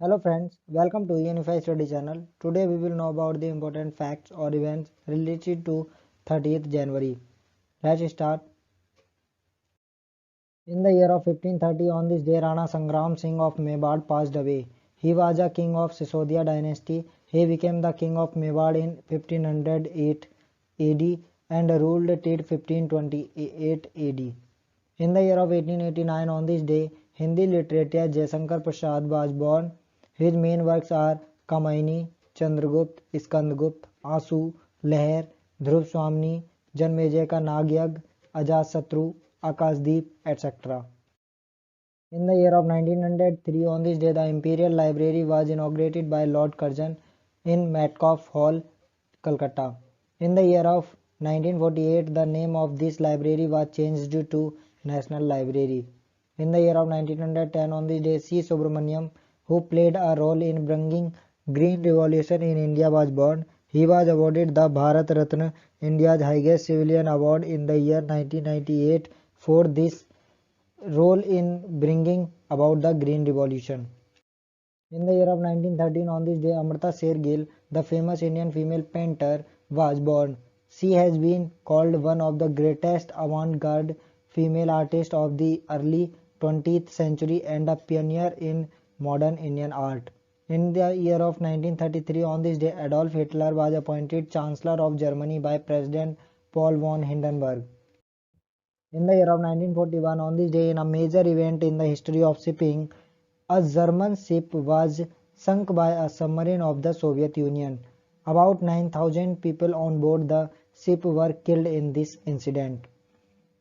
Hello friends, welcome to Unify Study Channel. Today we will know about the important facts or events related to 30th January. Let's start. In the year of 1530, on this day, Rana Sangram Singh of Mewar passed away. He was a king of Sisodia dynasty. He became the king of Mewar in 1508 AD and ruled till 1528 AD. In the year of 1889, on this day, Hindi literate Jaisankar Prasad was born. His main works are Kamaini, Chandragupta, Skandagupta, Asu, Leher, Dhruv Swamini, Janmejay ka Nagyag, Ajasatru, Akashdeep, etc. In the year of 1903, on this day, the Imperial Library was inaugurated by Lord Curzon in Metcalfe Hall, Calcutta. In the year of 1948, the name of this library was changed to National Library. In the year of 1910, on this day, C. Subramaniam, who played a role in bringing Green Revolution in India, was born. He was awarded the Bharat Ratna, India's highest civilian award, in the year 1998 for this role in bringing about the Green Revolution. In the year of 1913, on this day, Amrita Shergill, the famous Indian female painter, was born. She has been called one of the greatest avant-garde female artists of the early 20th century and a pioneer in modern Indian art. In the year of 1933, on this day, Adolf Hitler was appointed Chancellor of Germany by President Paul von Hindenburg. In the year of 1941, on this day, in a major event in the history of shipping, a German ship was sunk by a submarine of the Soviet Union. About 9,000 people on board the ship were killed in this incident.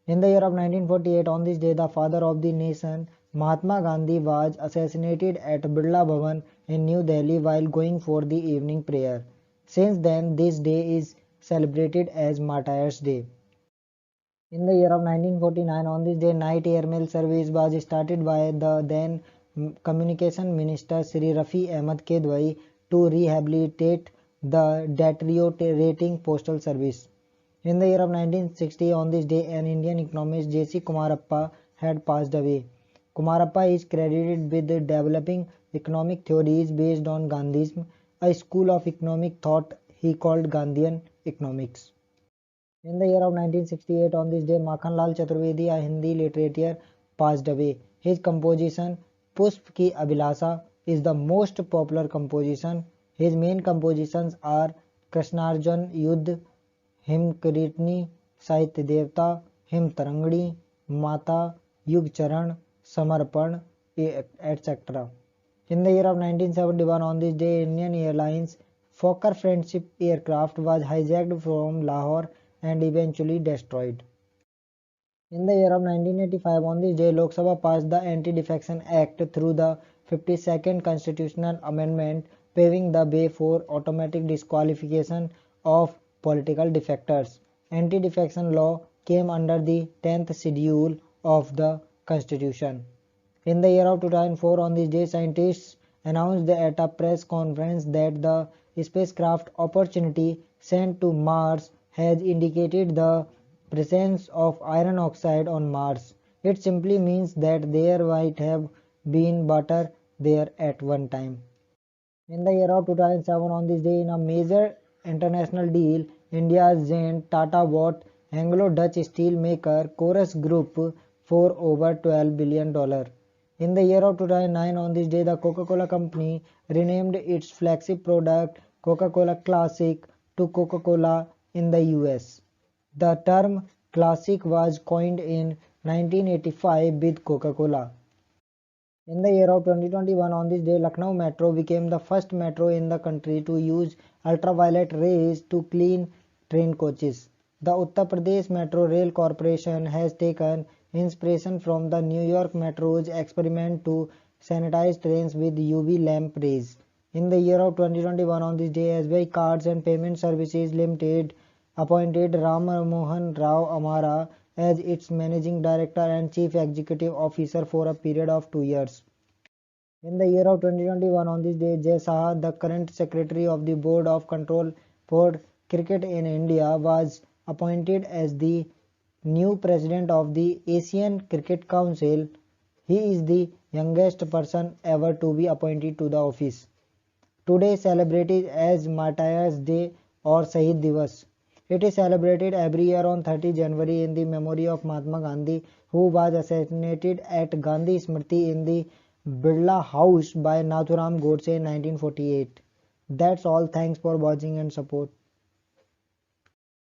In the year of 1948, on this day, the father of the nation, Mahatma Gandhi, was assassinated at Birla Bhavan in New Delhi while going for the evening prayer. Since then, this day is celebrated as Martyrs' Day. In the year of 1949, on this day, night airmail service was started by the then Communication Minister Sri Rafi Ahmad Kedwai to rehabilitate the deteriorating postal service. In the year of 1960, on this day, an Indian economist J.C. Kumarappa had passed away. Kumarappa is credited with developing economic theories based on Gandhism, a school of economic thought he called Gandhian economics. In the year of 1968, on this day, Makhanlal Chaturvedi, a Hindi literature, passed away. His composition Pushp Ki Abhilasha is the most popular composition. His main compositions are Krishnarjun Yuddh, Himkiritni, Sahitya Devta, Him Tarangani, Mata, Yug Charan, Samarpan, etc. In the year of 1971, on this day, Indian Airlines Fokker Friendship aircraft was hijacked from Lahore and eventually destroyed. In the year of 1985, on this day, Lok Sabha passed the Anti-Defection Act through the 52nd Constitutional Amendment, paving the way for automatic disqualification of political defectors. Anti-defection law came under the 10th schedule of the Constitution. In the year of 2004, on this day, scientists announced at a press conference that the spacecraft Opportunity sent to Mars has indicated the presence of iron oxide on Mars. It simply means that there might have been water there at one time. In the year of 2007, on this day, in a major international deal, India's giant Tata bought Anglo-Dutch steel maker Chorus Group for over $12 billion. In the year of 2009, on this day, the Coca-Cola Company renamed its flagship product Coca-Cola Classic to Coca-Cola in the US. The term classic was coined in 1985 with Coca-Cola. In the year of 2021, on this day, Lucknow Metro became the first metro in the country to use ultraviolet rays to clean train coaches. The Uttar Pradesh Metro Rail Corporation has taken inspiration from the New York Metro's experiment to sanitize trains with UV lamp rays. In the year of 2021, on this day, SBI Cards and Payment Services Limited appointed Ram Mohan Rao Amara as its managing director and chief executive officer for a period of 2 years. In the year of 2021, on this day, Jay Saha, the current secretary of the Board of Control for Cricket in India, was appointed as the new president of the Asian Cricket Council. He is the youngest person ever to be appointed to the office. Today celebrated as Martyrs Day or Shahid Divas. It is celebrated every year on 30 January in the memory of Mahatma Gandhi, who was assassinated at Gandhi Smriti in the Birla House by Nathuram Godse in 1948. That's all. Thanks for watching and support.